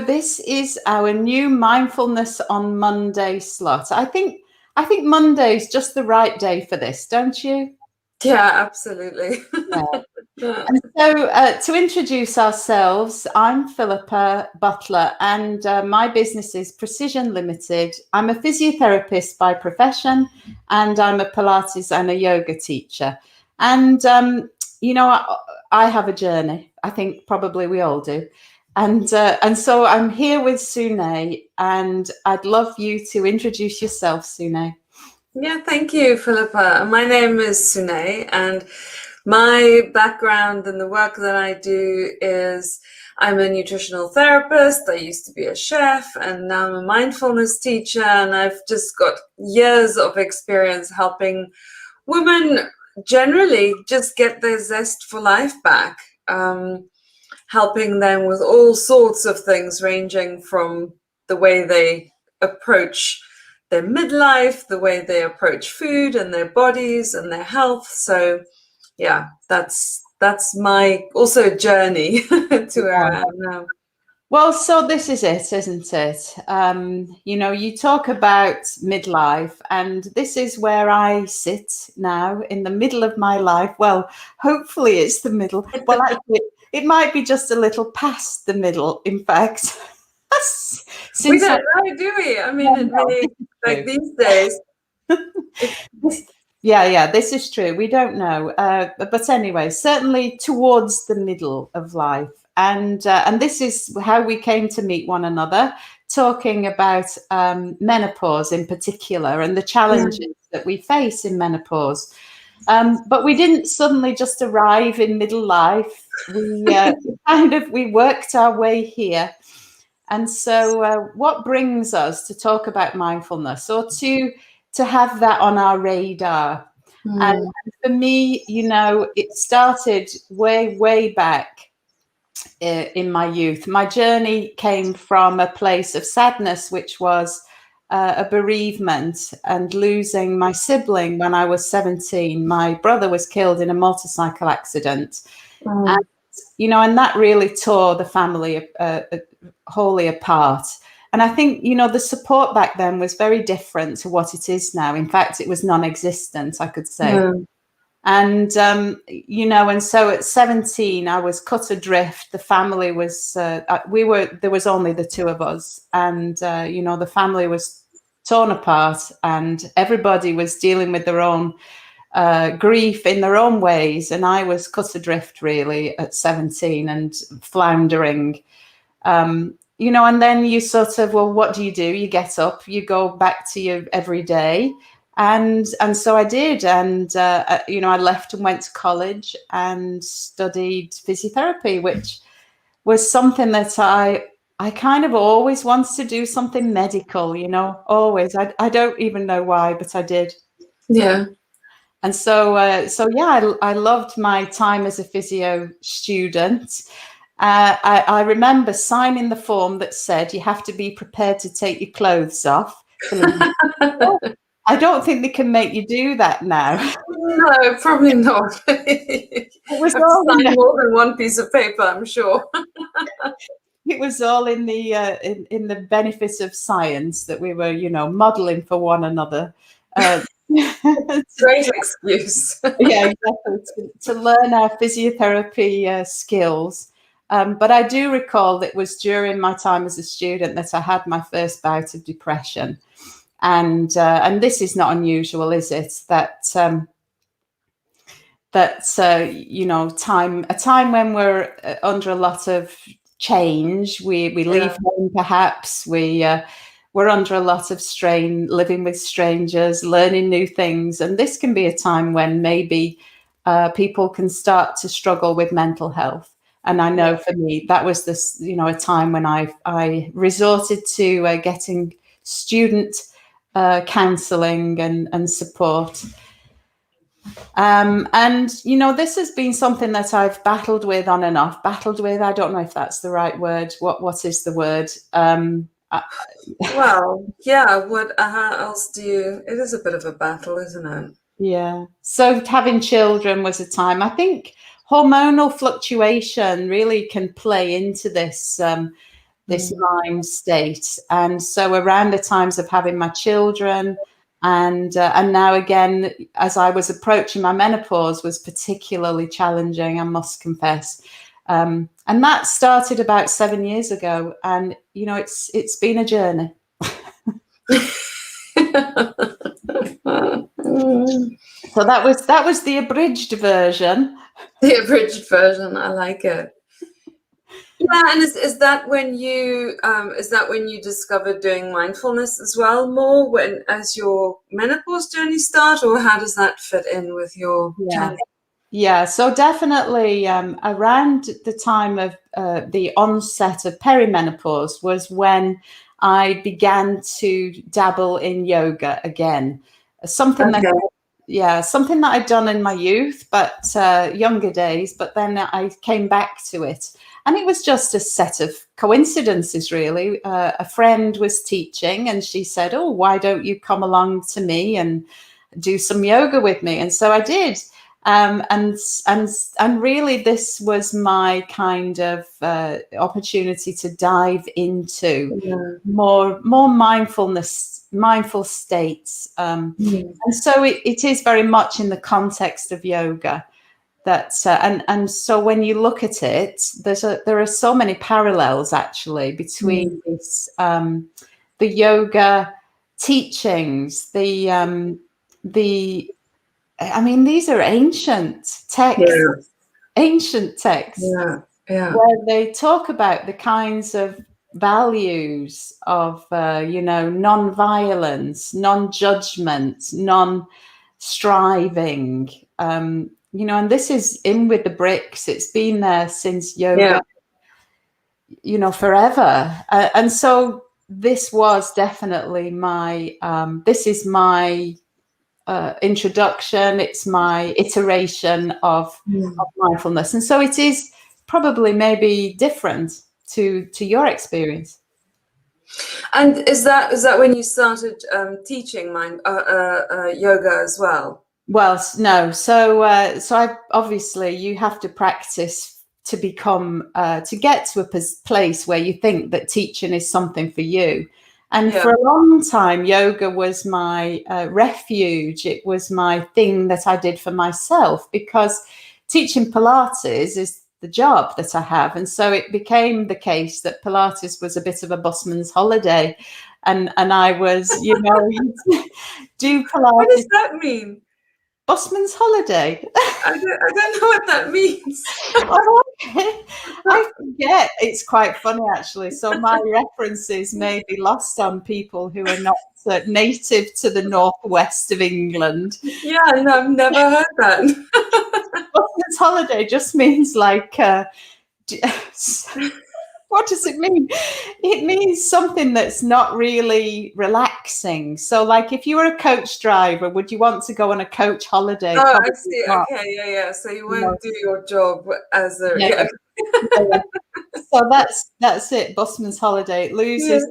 This is our new Mindfulness on Monday slot. I think Monday's just the right day for this, don't you? Yeah, absolutely. Yeah. And so to introduce ourselves, I'm Phillipa Butler, and my business is Precision Limited. I'm a physiotherapist by profession, and I'm a Pilates and a yoga teacher. And, I have a journey. I think probably we all do. And so I'm here with Sune, and I'd love you to introduce yourself, Sune. Yeah, thank you, Philippa. My name is Sune, and my background and the work that I do is I'm a nutritional therapist. I used to be a chef, and now I'm a mindfulness teacher, and I've just got years of experience helping women generally just get their zest for life back, helping them with all sorts of things, ranging from the way they approach their midlife, the way they approach food and their bodies and their health. So yeah, that's my also journey to where I am now. Well, so this is it, isn't it? You talk about midlife, and this is where I sit now in the middle of my life. Well, hopefully it's the middle. Well, actually, it might be just a little past the middle, in fact. We don't know, do we? I mean, it may, like these days. Yeah, this is true. We don't know. But anyway, certainly towards the middle of life. And this is how we came to meet one another, talking about menopause in particular and the challenges that we face in menopause. But we didn't suddenly just arrive in middle life. We worked our way here. And so what brings us to talk about mindfulness, or to have that on our radar? And for me, it started way back in my youth. My journey came from a place of sadness, which was a bereavement and losing my sibling when I was 17. My brother was killed in a motorcycle accident. And that really tore the family wholly apart. And I think, the support back then was very different to what it is now. In fact, it was non-existent, I could say. And, and so at 17, I was cut adrift. The family was, there was only the two of us. And, the family was torn apart, and everybody was dealing with their own grief in their own ways. And I was cut adrift really at 17 and floundering. And then you sort of, well, what do? You get up, you go back to your everyday. And so I did. And, I left and went to college and studied physiotherapy, which was something that I kind of always wanted to do, something medical, always. I don't even know why, but I did. Yeah. And so I loved my time as a physio student. I remember signing the form that said you have to be prepared to take your clothes off. I don't think they can make you do that now. No, probably not. It was all more than one piece of paper, I'm sure. It was all in the in the benefit of science that we were, modeling for one another. Great excuse. Yeah, exactly. To learn our physiotherapy skills. But I do recall that it was during my time as a student that I had my first bout of depression. And this is not unusual, is it? That a time when we're under a lot of change. We leave home, perhaps. We're under a lot of strain, living with strangers, learning new things, and this can be a time when maybe people can start to struggle with mental health. And I know for me that was this, a time when I resorted to getting student counselling and support. And this has been something that I've battled with on and off. I don't know if that's the right word. What is the word? Well, yeah. How else do you? It is a bit of a battle, isn't it? Yeah. So having children was a time. I think hormonal fluctuation really can play into this. this mind state. And so around the times of having my children, and now again, as I was approaching my menopause, was particularly challenging, I must confess. And that started about 7 years ago, and it's been a journey. So that was the abridged version. The abridged version. I like it. Yeah, and is that when you discovered doing mindfulness as well more as your menopause journey started, or how does that fit in with your journey? Yeah, so definitely around the time of the onset of perimenopause was when I began to dabble in yoga again. Something that I'd done in my youth, but younger days, but then I came back to it. And it was just a set of coincidences, really. A friend was teaching and she said, "Oh, why don't you come along to me and do some yoga with me?" And so I did. And really, this was my kind of opportunity to dive into more mindful states. And so it is very much in the context of yoga. And so when you look at it, there are so many parallels actually between this, the yoga teachings, I mean, these are ancient texts, where they talk about the kinds of values of, non-violence, non-judgment, non-striving, and this is in with the bricks. It's been there since yoga, forever. And so this was definitely this is my introduction. It's my iteration of mindfulness, and so it is probably maybe different to your experience. And is that when you started teaching yoga as well? Well, no. So I obviously you have to practice to become to get to a place where you think that teaching is something for you. And for a long time, yoga was my refuge. It was my thing that I did for myself, because teaching Pilates is the job that I have. And so it became the case that Pilates was a bit of a busman's holiday. And I was, do Pilates. What does that mean? Busman's holiday. I don't know what that means. I forget. It's quite funny, actually. So my references may be lost on people who are not native to the northwest of England. Yeah, no, I've never heard that. Busman's holiday just means like... what does it mean? It means something that's not really relaxing. So like if you were a coach driver, would you want to go on a coach holiday? Oh, I see. Okay, yeah. So you won't do your job as a... So that's it. Busman's holiday. It loses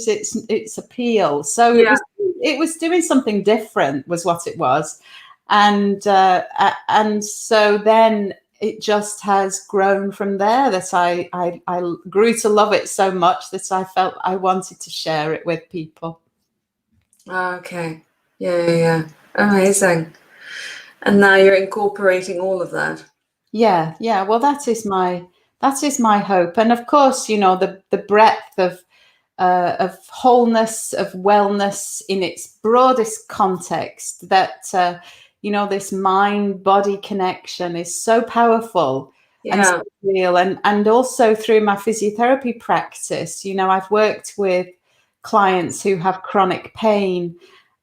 its appeal. So it was doing something different, was what it was. And so then it just has grown from there, that I grew to love it so much that I felt I wanted to share it with people. Okay. Yeah. Amazing. And now you're incorporating all of that. Yeah. Well, that is my hope. And of course, the breadth of wholeness, of wellness in its broadest context, that this mind-body connection is so powerful and so real. And also through my physiotherapy practice, I've worked with clients who have chronic pain,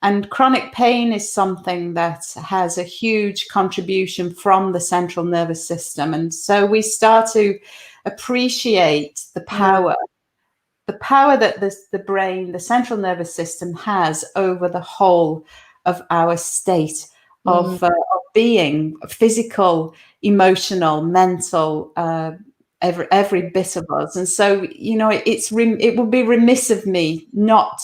and chronic pain is something that has a huge contribution from the central nervous system. And so we start to appreciate the power that the brain, the central nervous system, has over the whole of our state of being, physical, emotional, mental, every bit of us. And so, it would be remiss of me not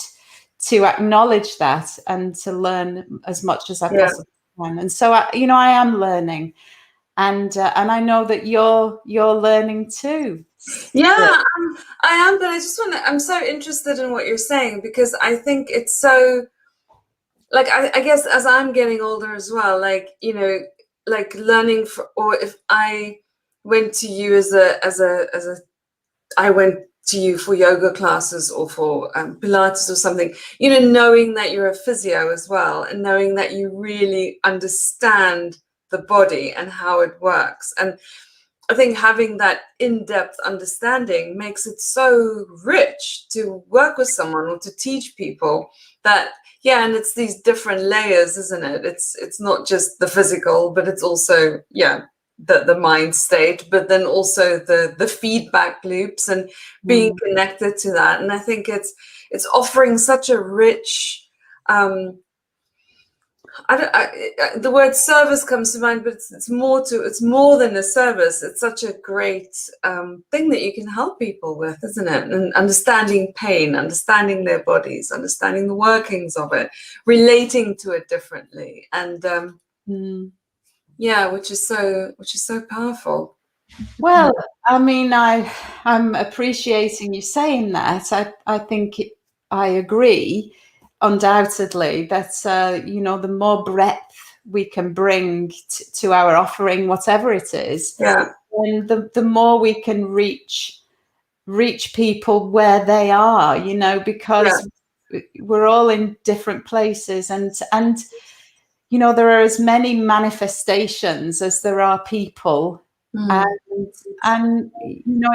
to acknowledge that and to learn as much as I possibly can. And so, I am learning. and I know that you're learning too. Yeah, I am, but I just want to, I'm so interested in what you're saying, because I think it's so, like, I guess as I'm getting older as well, like, you know, like learning or if I went to you I went to you for yoga classes or for Pilates or something, you know, knowing that you're a physio as well, and knowing that you really understand the body and how it works. And I think having that in-depth understanding makes it so rich to work with someone or to teach people that, yeah, and it's these different layers, isn't it? It's not just the physical, but it's also, yeah, the mind state, but then also the feedback loops and being connected to that. And I think it's offering such a rich, the word service comes to mind, but it's more than a service. It's such a great thing that you can help people with, isn't it? And understanding pain, understanding their bodies, understanding the workings of it, relating to it differently, and yeah, which is so powerful. Well, I mean, I'm appreciating you saying that. I think I agree, undoubtedly, that you know, the more breadth we can bring to our offering, whatever it is, Yeah, and the more we can reach people where they are, you know, because we're all in different places, and you know, there are as many manifestations as there are people. And you know,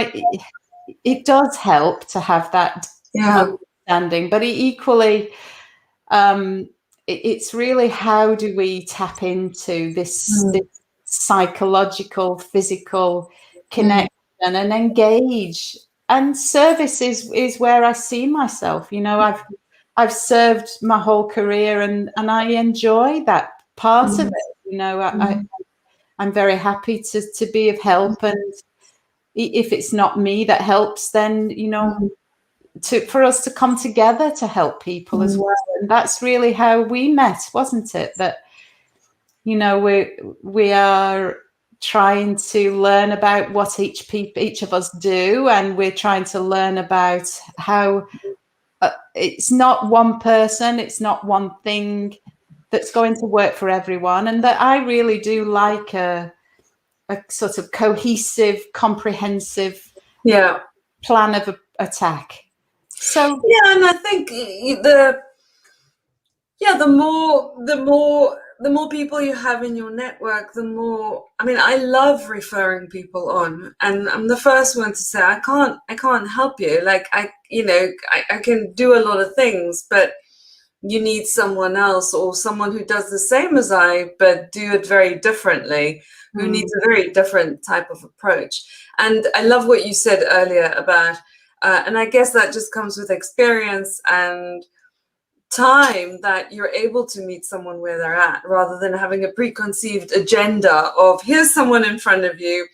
it does help to have that understanding, but equally, it's really, how do we tap into this psychological, physical connection and engage? And service is where I see myself. You know, I've served my whole career, and I enjoy that part of it. You know, I'm very happy to be of help, and if it's not me that helps, then, you know, for us to come together to help people as well. And that's really how we met, wasn't it? That, you know, we are trying to learn about what each of us do, and we're trying to learn about how it's not one person, it's not one thing that's going to work for everyone, and that I really do like a sort of cohesive, comprehensive plan of attack. So yeah, and I think the more people you have in your network, the more, I mean, I love referring people on, and I'm the first one to say I can't help you. Like, I can do a lot of things, but you need someone else, or someone who does the same as I but do it very differently, who needs a very different type of approach. And I love what you said earlier about and I guess that just comes with experience and time, that you're able to meet someone where they're at, rather than having a preconceived agenda of, here's someone in front of you,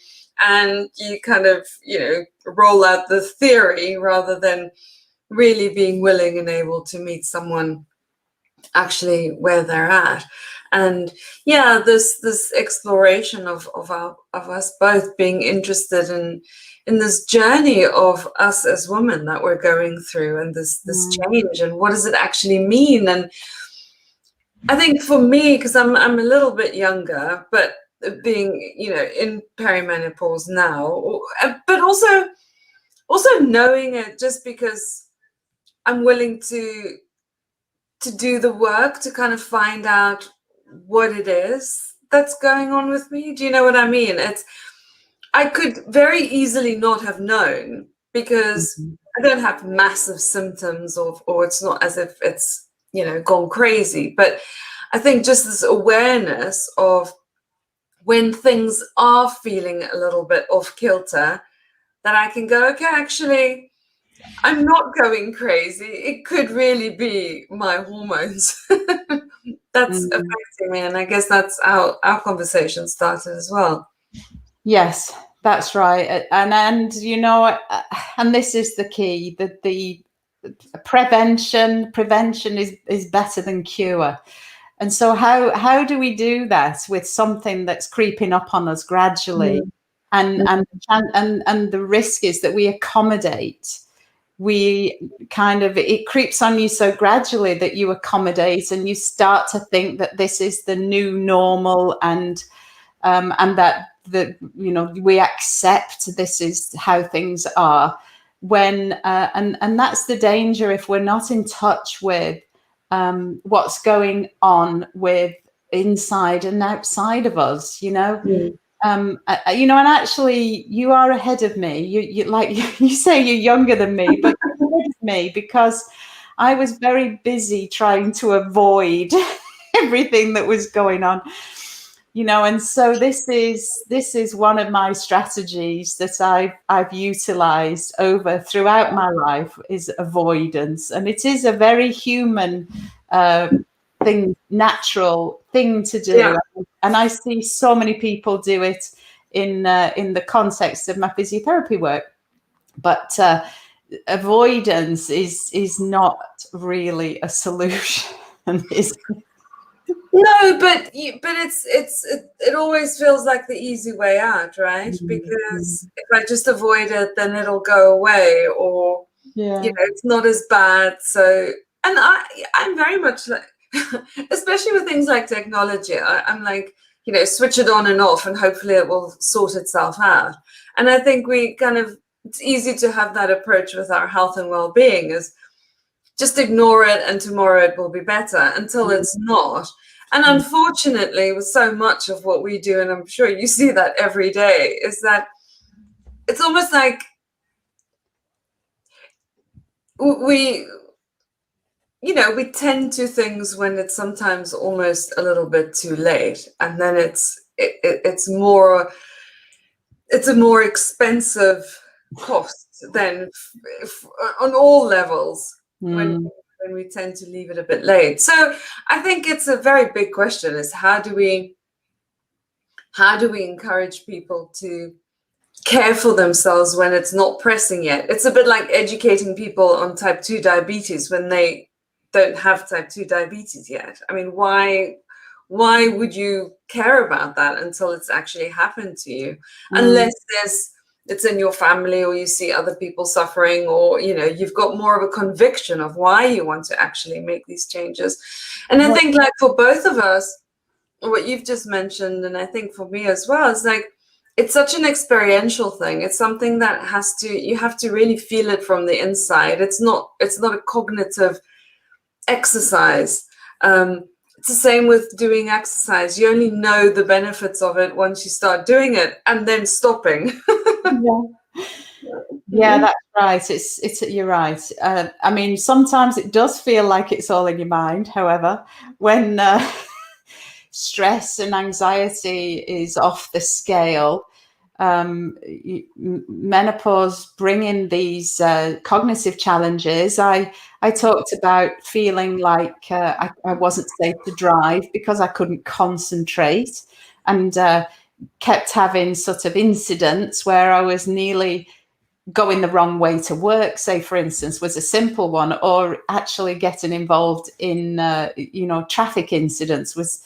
and you kind of, you know, roll out the theory, rather than really being willing and able to meet someone actually where they're at. And yeah, this exploration of us both being interested in this journey of us as women that we're going through, and this change, and what does it actually mean. And I think for me, because I'm a little bit younger, but being, you know, in perimenopause now, but also knowing it, just because I'm willing to do the work to kind of find out what it is that's going on with me. Do you know what I mean? I could very easily not have known, because I don't have massive symptoms, or it's not as if it's, you know, gone crazy. But I think just this awareness of when things are feeling a little bit off kilter, that I can go, okay, actually, I'm not going crazy. It could really be my hormones that's affecting me. And I guess that's how our conversation started as well. Yes, that's right. And you know, and this is the key, that the prevention is better than cure. And so how do we do that with something that's creeping up on us gradually? And the risk is that we accommodate. We kind of, it creeps on you so gradually that you accommodate, and you start to think that this is the new normal, and that we accept this is how things are. When and that's the danger if we're not in touch with what's going on with inside and outside of us, and actually you are ahead of me. You like you say you're younger than me, but you're ahead of me, because I was very busy trying to avoid everything that was going on, and so this is one of my strategies that I've utilized throughout my life, is avoidance. And it is a very human natural thing to do. Yeah. And I see so many people do it in the context of my physiotherapy work. But avoidance is not really a solution, is it? No, but it always feels like the easy way out, right? Because if I just avoid it, then it'll go away, or it's not as bad. So, and I'm very much like, especially with things like technology, I'm like, switch it on and off, and hopefully it will sort itself out. And I think it's easy to have that approach with our health and well-being, is just ignore it and tomorrow it will be better, until it's not. And unfortunately, with so much of what we do, and I'm sure you see that every day, is that it's almost like we tend to things when it's sometimes almost a little bit too late, and then it's a more expensive cost than on all levels when we tend to leave it a bit late. So I think it's a very big question, is how do we encourage people to care for themselves when it's not pressing yet? It's a bit like educating people on type 2 diabetes when they don't have type 2 diabetes yet. I mean, why would you care about that until it's actually happened to you? Unless it's in your family, or you see other people suffering, or you've got more of a conviction of why you want to actually make these changes. And I think, like, for both of us, what you've just mentioned, and I think for me as well, is like, it's such an experiential thing. It's something that you have to really feel it from the inside. It's not a cognitive exercise. It's the same with doing exercise. You only know the benefits of it once you start doing it, and then stopping. Yeah, that's right. It's you're right. I mean, sometimes it does feel like it's all in your mind. However, when stress and anxiety is off the scale, menopause bringing these cognitive challenges. I talked about feeling like I wasn't safe to drive because I couldn't concentrate, and kept having sort of incidents where I was nearly going the wrong way to work, say, for instance, was a simple one, or actually getting involved in traffic incidents was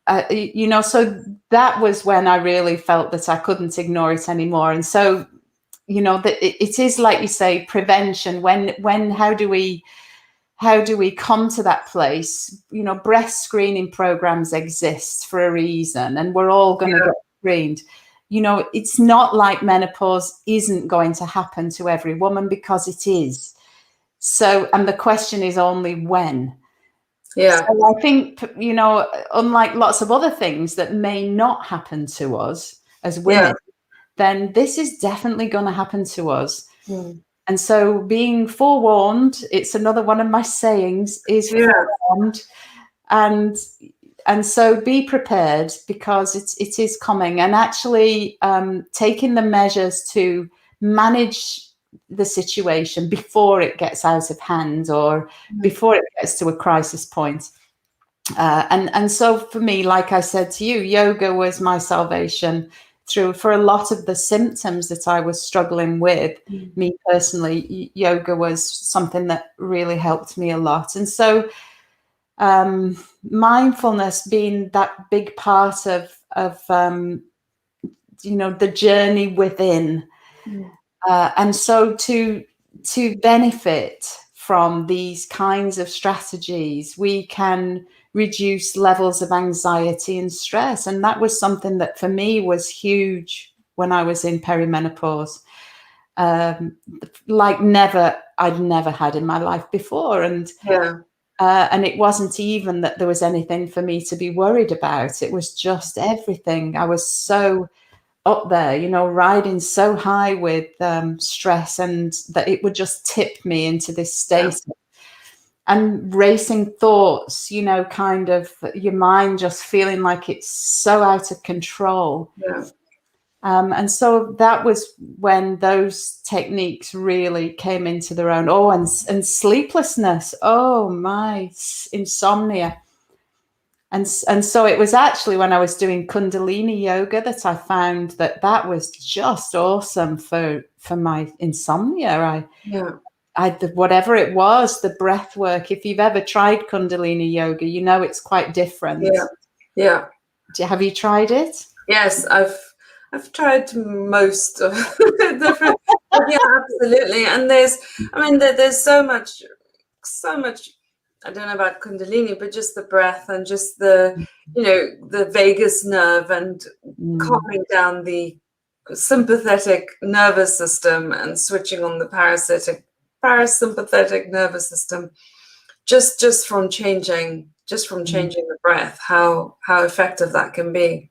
so that was when I really felt that I couldn't ignore it anymore. And so that it is, like you say, prevention. How do we come to that place? Breast screening programs exist for a reason, and we're all going to get screened. It's not like menopause isn't going to happen to every woman, because it is. So, and the question is only when. Yeah. So I think, unlike lots of other things that may not happen to us as women, then this is definitely going to happen to us. And so being forewarned, it's another one of my sayings, is forewarned. And so be prepared, because it is coming. And actually taking the measures to manage the situation before it gets out of hand, or before it gets to a crisis point. And so for me, like I said to you, yoga was my salvation for a lot of the symptoms that I was struggling with. Me personally, yoga was something that really helped me a lot. And so mindfulness being that big part of the journey within. And so to benefit from these kinds of strategies, we can reduce levels of anxiety and stress. And that was something that for me was huge when I was in perimenopause, like I'd never had in my life before. And it wasn't even that there was anything for me to be worried about. It was just everything. I was so up there, riding so high with stress, and that it would just tip me into this state and racing thoughts, kind of your mind just feeling like it's so out of control. And so that was when those techniques really came into their own. Oh, and sleeplessness. Oh, my insomnia. And so it was actually when I was doing Kundalini yoga that I found that was just awesome for my insomnia. Whatever it was, the breath work. If you've ever tried Kundalini yoga, it's quite different. Have you tried it? Yes, I've tried most of the different. Yeah, absolutely. And there's so much. I don't know about Kundalini, but just the breath and just the vagus nerve and calming down the sympathetic nervous system and switching on the parasympathetic nervous system, just from changing the breath, how effective that can be.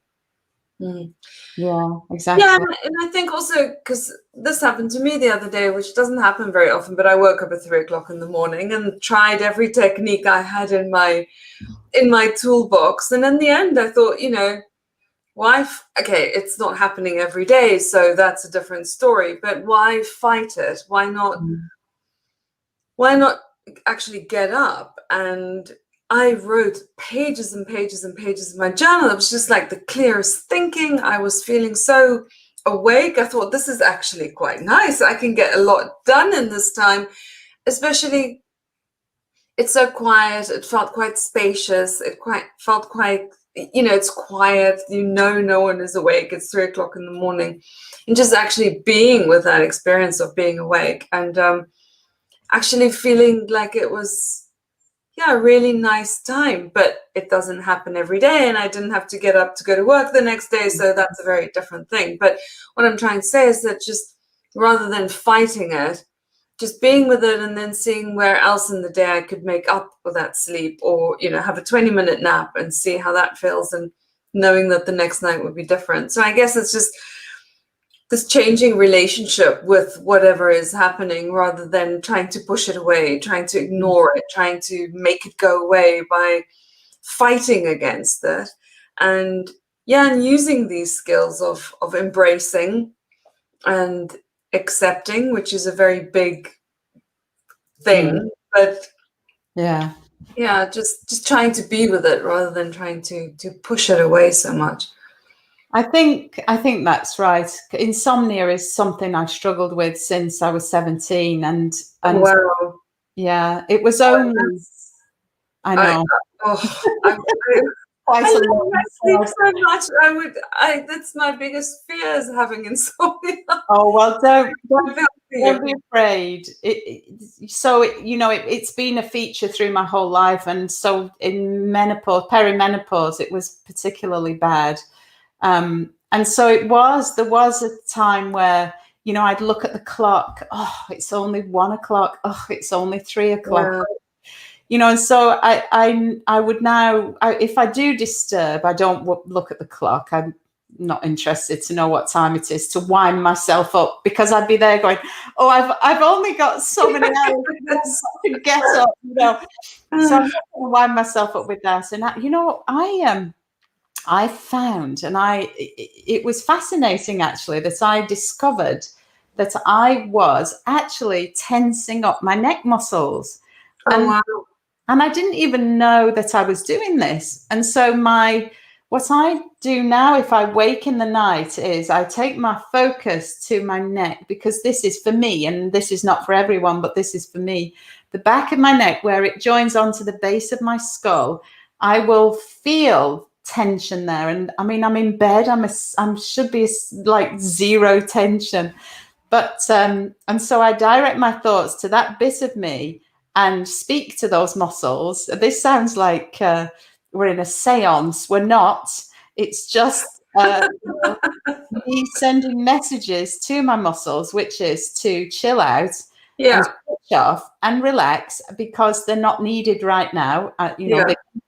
Yeah, exactly. Yeah, and I think also, because this happened to me the other day, which doesn't happen very often, but I woke up at 3:00 in the morning and tried every technique I had in my toolbox, and in the end I thought, why? Okay, it's not happening every day, so that's a different story. But why fight it? Why not? Why not actually get up? And I wrote pages and pages and pages in my journal. It was just like the clearest thinking. I was feeling so awake. I thought, this is actually quite nice. I can get a lot done in this time, especially it's so quiet. It felt quite spacious. Felt quite, it's quiet. No one is awake. It's 3:00 in the morning. And just actually being with that experience of being awake and actually feeling like it was, a really nice time, but it doesn't happen every day. And I didn't have to get up to go to work the next day. So that's a very different thing. But what I'm trying to say is that just rather than fighting it, just being with it and then seeing where else in the day I could make up for that sleep or, have a 20-minute nap and see how that feels and knowing that the next night would be different. So I guess it's just this changing relationship with whatever is happening rather than trying to push it away, trying to ignore it, trying to make it go away by fighting against it. And using these skills of embracing and accepting, which is a very big thing, but just trying to be with it rather than trying to push it away so much. I think that's right. Insomnia is something I've struggled with since I was 17, and wow, it was only. I know. I love my sleep so much. That's my biggest fear is having insomnia. Oh well, don't be afraid. It's been a feature through my whole life, and so in perimenopause, it was particularly bad. And so there was a time where, I'd look at the clock. Oh, it's only 1:00. Oh, it's only 3:00. Yeah. And so I would now, if I do disturb, I don't look at the clock. I'm not interested to know what time it is to wind myself up, because I'd be there going, oh, I've only got so many hours to get up, So I'm going to wind myself up with that. And I found, and it was fascinating actually, that I discovered that I was actually tensing up my neck muscles. Oh, wow. And I didn't even know that I was doing this. And so what I do now, if I wake in the night, is I take my focus to my neck, because this is for me, and this is not for everyone, but this is for me. The back of my neck, where it joins onto the base of my skull, I will feel tension there. And I mean, I'm in bed. I should be like zero tension, but and so I direct my thoughts to that bit of me and speak to those muscles. This sounds like we're in a seance. We're not. It's just me sending messages to my muscles, which is to chill out and switch off and relax, because they're not needed right now.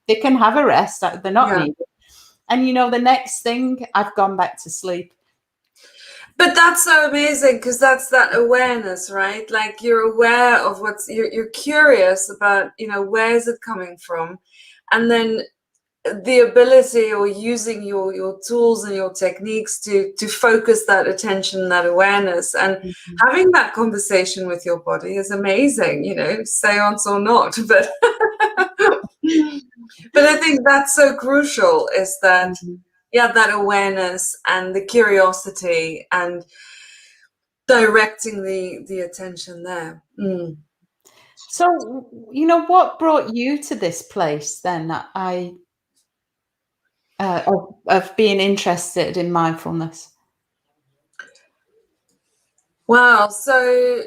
They can have a rest. They're not needed. And the next thing, I've gone back to sleep. But that's so amazing, because that's that awareness, right? Like, you're aware of you're curious about, where is it coming from? And then the ability, or using your tools and your techniques to focus that attention, that awareness, and having that conversation with your body is amazing, seance or not. But but I think that's so crucial, is that that awareness and the curiosity and directing the attention there. So, what brought you to this place then? Of being interested in mindfulness? Wow. So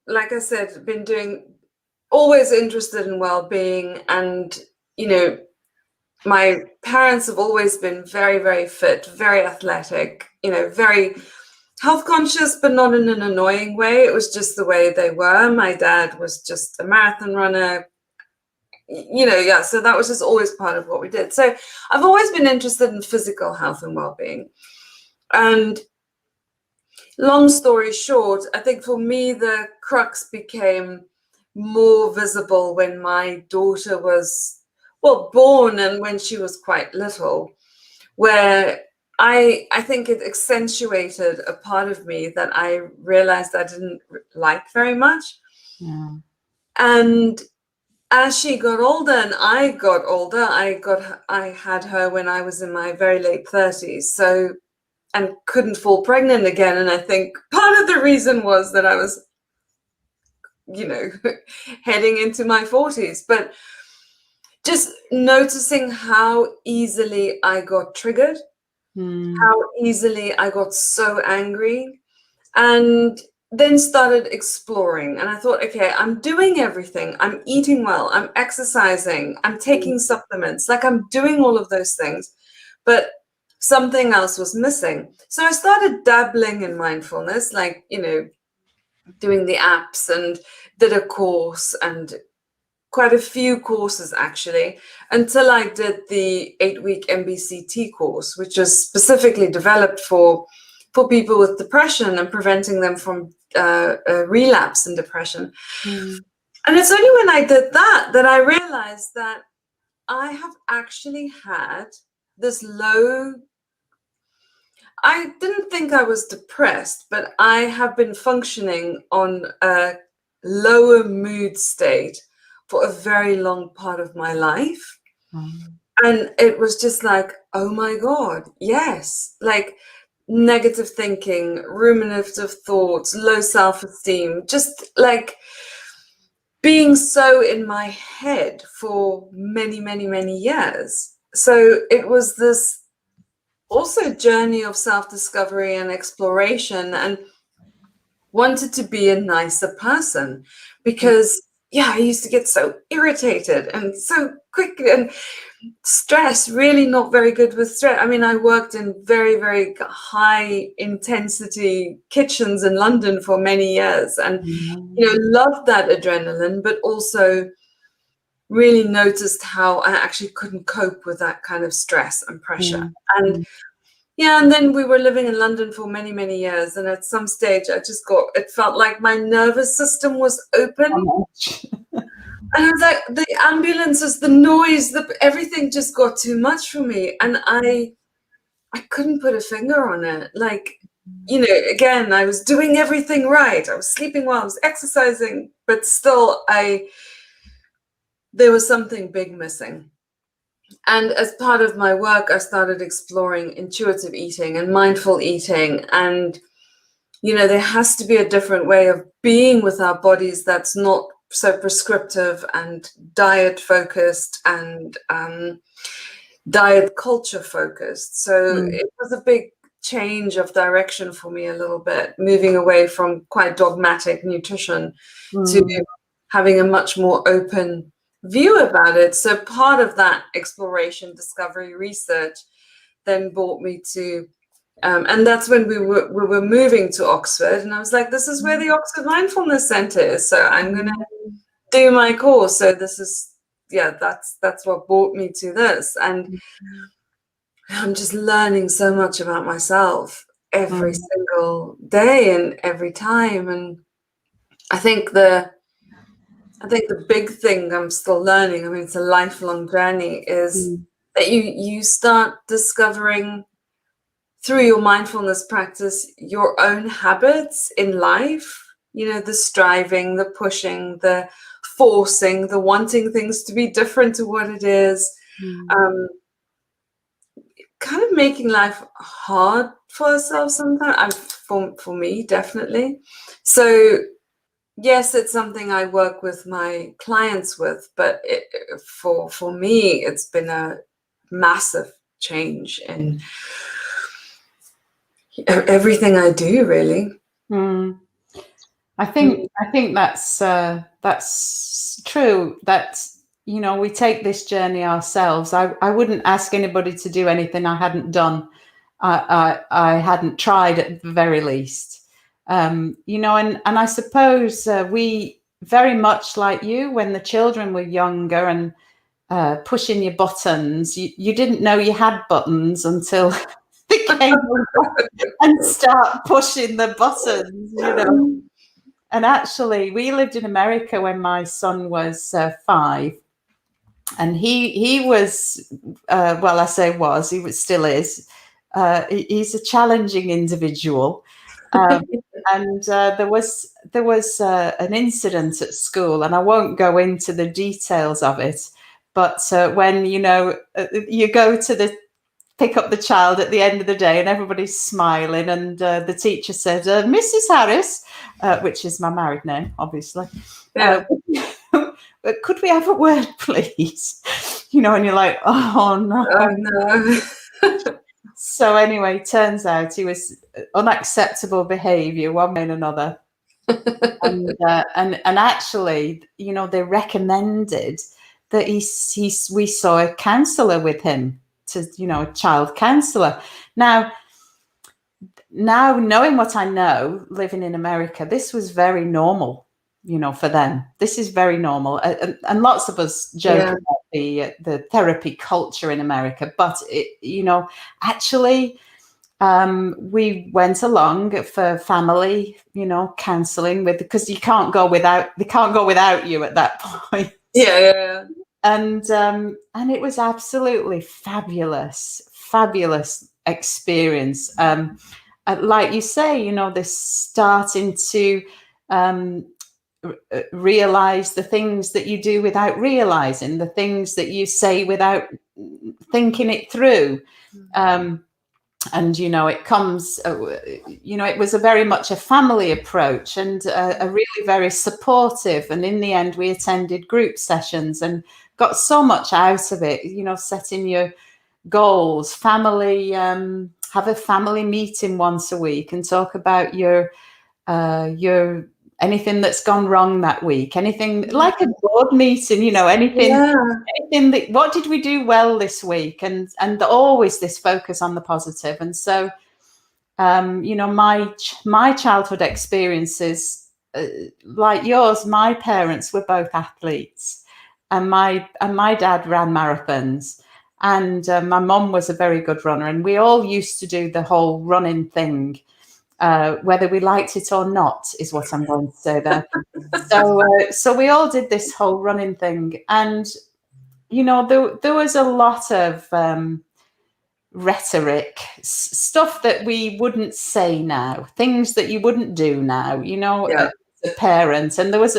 like I said, always interested in well-being, and my parents have always been very, very fit, very athletic, very health conscious, but not in an annoying way. It was just the way they were. My dad was just a marathon runner, so that was just always part of what we did. So I've always been interested in physical health and well-being. And long story short, I think for me, the crux became more visible when my daughter was, born, and when she was quite little, where I think it accentuated a part of me that I realized I didn't like very much. Yeah. And as she got older and I got older, I had her when I was in my very late 30s. So, and couldn't fall pregnant again. And I think part of the reason was that I was, heading into my 40s. But just noticing how easily I got triggered, how easily I got so angry, and then started exploring. And I thought, okay, I'm doing everything. I'm eating well, I'm exercising, I'm taking supplements, like I'm doing all of those things, but something else was missing. So I started dabbling in mindfulness, like, doing the apps, and did a course, and quite a few courses actually, until I did the 8-week MBCT course, which was specifically developed for people with depression and preventing them from relapse in depression. And it's only when I did that I realized that I have actually had this I didn't think I was depressed, but I have been functioning on a lower mood state for a very long part of my life. And it was just like, oh my God, yes. Like, negative thinking, ruminative thoughts, low self-esteem, just like being so in my head for many, many, many years. So it was this also journey of self-discovery and exploration, and wanted to be a nicer person, because I used to get so irritated and so quick, and stress, really not very good with stress. I mean, I worked in very, very high intensity kitchens in London for many years, and loved that adrenaline, but also really noticed how I actually couldn't cope with that kind of stress and pressure. And and then we were living in London for many, many years, and at some stage it felt like my nervous system was open. And I was like, the ambulances, the noise, everything just got too much for me. And I couldn't put a finger on it. Like, again, I was doing everything right. I was sleeping well, I was exercising, but still there was something big missing. And as part of my work, I started exploring intuitive eating and mindful eating. And, there has to be a different way of being with our bodies that's not so prescriptive and diet focused and diet culture focused. So it was a big change of direction for me a little bit, moving away from quite dogmatic nutrition to having a much more open view about it. So part of that exploration, discovery, research then brought me to, and that's when we were moving to Oxford, and I was like, this is where the Oxford Mindfulness Centre is. So I'm going to do my course. So this is, that's what brought me to this. And I'm just learning so much about myself every single day and every time. And I think the big thing I'm still learning, I mean, it's a lifelong journey, is that you start discovering through your mindfulness practice your own habits in life, the striving, the pushing, the forcing, the wanting things to be different to what it is, kind of making life hard for ourselves sometimes, for me, definitely. So yes, it's something I work with my clients with, but for me, it's been a massive change in everything I do, really. I think that's true. That we take this journey ourselves. I wouldn't ask anybody to do anything I hadn't done. I hadn't tried at the very least. And I suppose we very much like you, when the children were younger and pushing your buttons, you didn't know you had buttons until they came and start pushing the buttons, And actually, we lived in America when my son was 5, and he was, well, I say was, he still is. He's a challenging individual, and there was an incident at school, and I won't go into the details of it. But when you go to pick up the child at the end of the day, and everybody's smiling, and the teacher said, "Mrs. Harris," which is my married name, obviously. Yeah. But could we have a word, please? And you're like, oh no. Oh, no. So anyway, turns out he was unacceptable behaviour, one way and another. and actually, they recommended that we saw a counsellor with him, to a child counsellor. Now knowing what I know, living in America, this was very normal. For them, this is very normal, and lots of us joke about the therapy culture in America. But actually, we went along for family, counselling because they can't go without you at that point. Yeah. And it was absolutely fabulous experience. Like you say, this starting to realize the things that you do without realizing, the things that you say without thinking it through. And it comes, it was a very much a family approach, and a really very supportive. And in the end, we attended group sessions and got so much out of it. Setting your goals, family, have a family meeting once a week and talk about your anything that's gone wrong that week, anything like a board meeting, anything that, what did we do well this week, and always this focus on the positive. And so, my childhood experiences, like yours, my parents were both athletes, and my dad ran marathons, and my mum was a very good runner, and we all used to do the whole running thing. Whether we liked it or not is what I'm going to say there. So we all did this whole running thing, and there was a lot of rhetoric, stuff that we wouldn't say now, things that you wouldn't do now, as a parent. And there was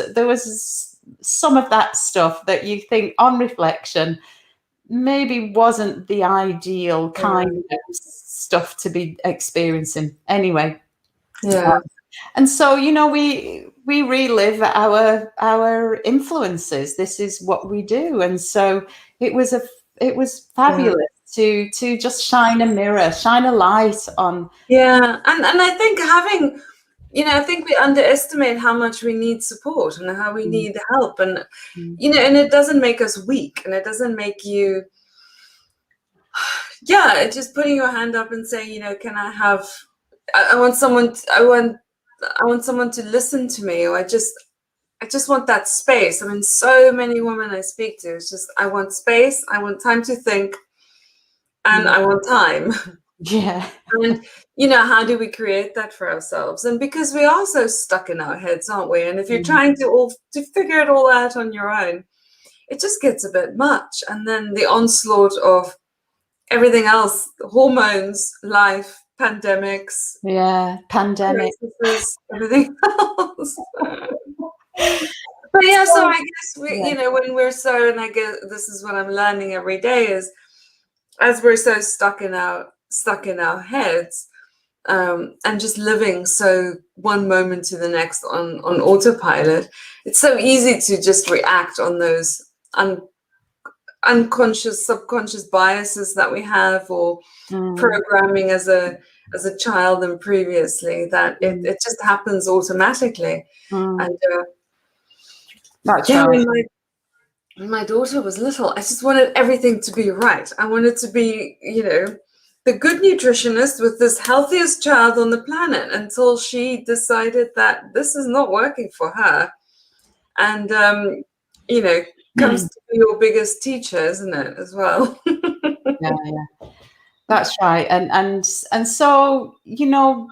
some of that stuff that you think on reflection maybe wasn't the ideal kind of stuff to be experiencing anyway. Yeah. And so, you know, we relive our influences. This is what we do. And so it was fabulous to just shine a mirror, shine a light on. Yeah. And I think having, you know, I think we underestimate how much we need support and how we need help. And, you know, and it doesn't make us weak, and it doesn't make you, just putting your hand up and saying, you know, can I have, I want someone to listen to me, or I just want that space. I mean, so many women I speak to, it's just, I want space, I want time to think, and I want time. Yeah. And, you know, how do we create that for ourselves? And because we are so stuck in our heads, aren't we? And if you're trying to figure it all out on your own, it just gets a bit much. And then the onslaught of everything else, hormones, life, pandemics. Yeah, pandemic. Crises, everything else. But yeah, so I guess you know, when we're so, and I guess this is what I'm learning every day, is as we're so stuck in our heads, and just living so one moment to the next on autopilot, it's so easy to just react on those unconscious, subconscious biases that we have, or programming as a child and previously, that it just happens automatically. And when my daughter was little, I just wanted everything to be right. I wanted to be, you know, the good nutritionist with this healthiest child on the planet, until she decided that this is not working for her. And you know, comes to be your biggest teacher, isn't it, as well? Yeah, that's right. And so, you know,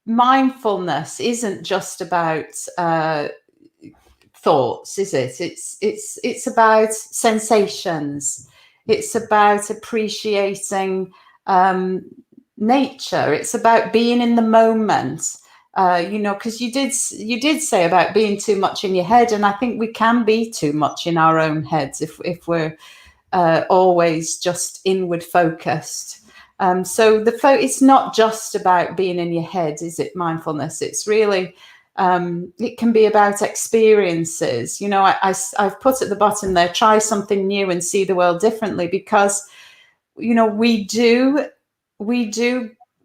mindfulness isn't just about thoughts, is it? It's about sensations. It's about appreciating nature. It's about being in the moment. You know, because you did say about being too much in your head, and I think we can be too much in our own heads if we're always just inward focused. So it's not just about being in your head, is it? Mindfulness. It's really it can be about experiences. You know, I've put at the bottom there, try something new and see the world differently, because, you know, we do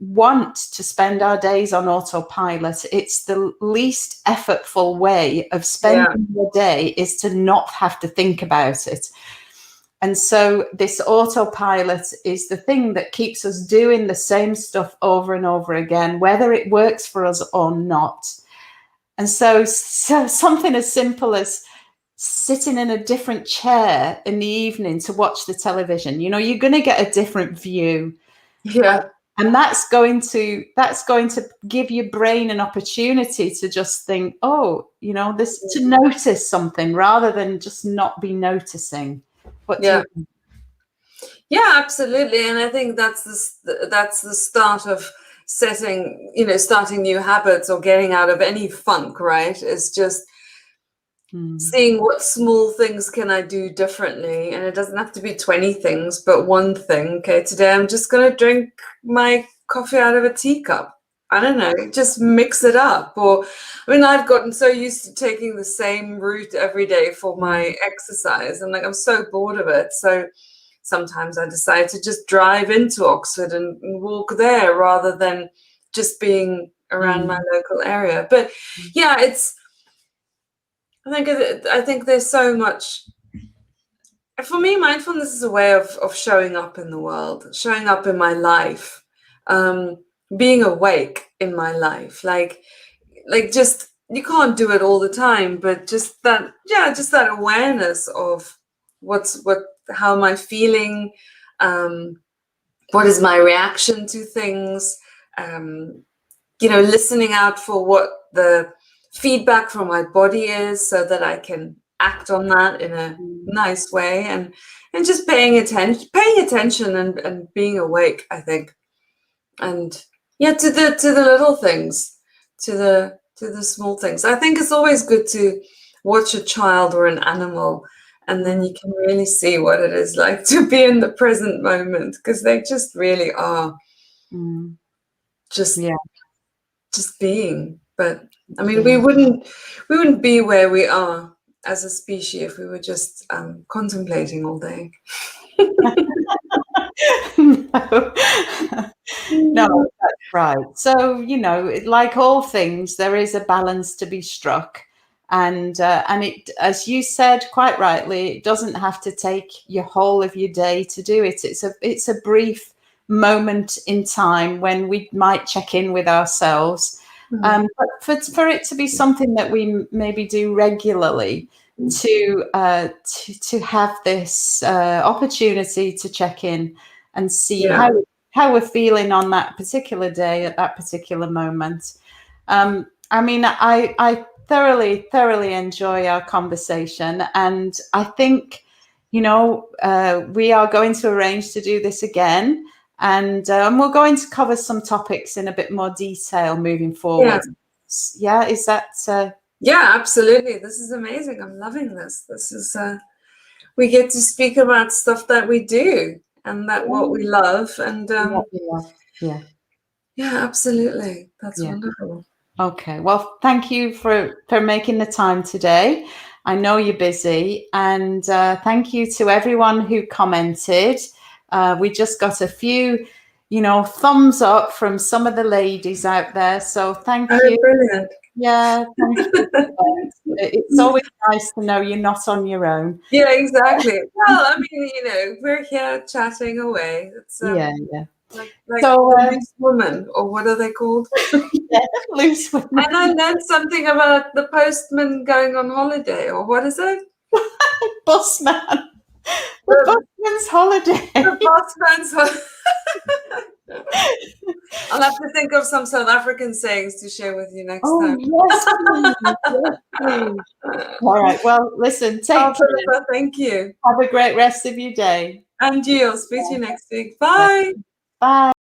want to spend our days on autopilot. It's the least effortful way of spending your day, is to not have to think about it. And so this autopilot is the thing that keeps us doing the same stuff over and over again, whether it works for us or not. And so something as simple as sitting in a different chair in the evening to watch the television, you know, you're going to get a different view. Yeah. And that's going to give your brain an opportunity to just think, oh, you know, to notice something rather than just not be noticing. Yeah, absolutely. And I think that's the start of starting new habits, or getting out of any funk, right? Is just seeing what small things can I do differently. And it doesn't have to be 20 things, but one thing. Okay, today I'm just going to drink my coffee out of a teacup. I don't know, just mix it up. Or, I mean, I've gotten so used to taking the same route every day for my exercise. And like, I'm so bored of it. So sometimes I decide to just drive into Oxford and walk there, rather than just being around my local area. But yeah, I think there's so much. For me, mindfulness is a way of showing up in the world, showing up in my life, being awake in my life. Like just, you can't do it all the time, but just that awareness of how am I feeling, what is my reaction to things, you know, listening out for what the feedback from my body is, so that I can act on that in a nice way, and just paying attention and being awake, I think. And to the little things, to the small things. I think it's always good to watch a child or an animal, and then you can really see what it is like to be in the present moment, because they just really are just being. But I mean, we wouldn't be where we are as a species if we were just contemplating all day. No, that's right. So, like all things, there is a balance to be struck. And it, as you said quite rightly, it doesn't have to take your whole of your day to do it. It's a brief moment in time when we might check in with ourselves. But for it to be something that we maybe do regularly, to have this opportunity to check in and see how we're feeling on that particular day at that particular moment. I mean, I thoroughly enjoy our conversation, and I think we are going to arrange to do this again, and we're going to cover some topics in a bit more detail moving forward. Yeah, is that? Yeah, absolutely. This is amazing. I'm loving this. This is we get to speak about stuff that we do and that what we love, and yeah, absolutely. That's wonderful. Okay, well, thank you for making the time today. I know you're busy, and thank you to everyone who commented. We just got a few, thumbs up from some of the ladies out there. So thank you. Brilliant. Yeah, thank you. It's always nice to know you're not on your own. Yeah, exactly. Well, I mean, we're here chatting away. It's like so, loose women, or what are they called? Loose women. And I learned something about the postman going on holiday, or what is it? Busman. The busman's holiday. The busman's holiday. I'll have to think of some South African sayings to share with you next time. Yes, please. Yes, please. All right. Well, listen, take care. Phillipa, thank you. Have a great rest of your day. And you. I'll speak to you next week. Bye. Bye.